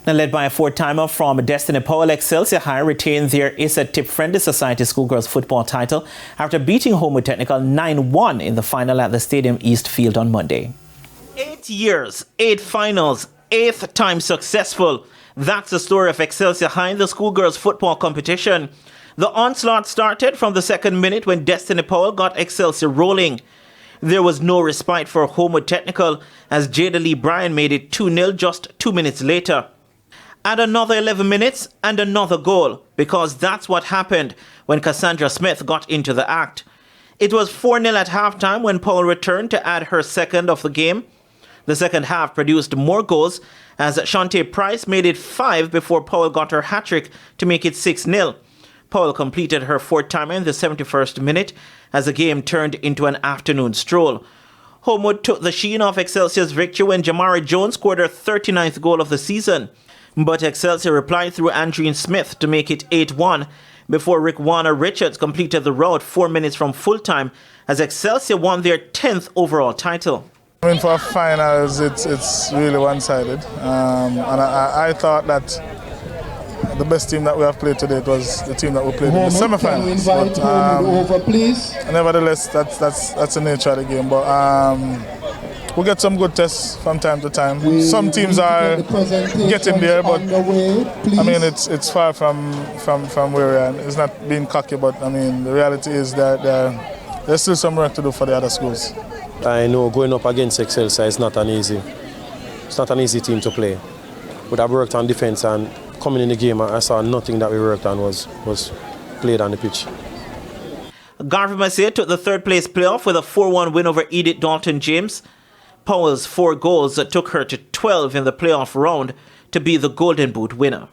Now, led by a four-timer from Destiny Powell, Excelsior High retained their ISSA Tip-Friendly Society Schoolgirls football title after beating Homewood Technical 9-1 in the final at the Stadium East Field on Monday. 8 years, 8 finals, 8th time successful. That's the story of Excelsior High in the schoolgirls football competition. The onslaught started from the second minute when Destiny Powell got Excelsior rolling. There was no respite for Homewood Technical as Jada Lee Bryan made it 2-0 just 2 minutes later. Add another 11 minutes and another goal, because that's what happened when Cassandra Smith got into the act. It was 4-0 at halftime when Powell returned to add her second of the game. The second half produced more goals as Shantae Price made it 5 before Powell got her hat-trick to make it 6-0. Powell completed her fourth-timer in the 71st minute as the game turned into an afternoon stroll. Homewood took the sheen off Excelsior's victory when Jamari Jones scored her 39th goal of the season. But Excelsior replied through Andreen Smith to make it 8-1 before Rick Warner Richards completed the rout 4 minutes from full-time as Excelsior won their 10th overall title. I mean, for finals, it's really one-sided. And I thought that the best team that we have played today was the team that we played in the semi-finals. But nevertheless, that's the nature of the game. But we get some good tests from time to time. Some teams are getting there, but I mean, it's far from where we are. It's not being cocky, but I mean, the reality is that there's still some work to do for the other schools. I know going up against Excelsior is not an easy team to play. But I worked on defense, and coming in the game, I saw nothing that we worked on was played on the pitch. Garvey Massey took the third-place playoff with a 4-1 win over Edith Dalton-James. Powell's 4 goals took her to 12 in the playoff round to be the Golden Boot winner.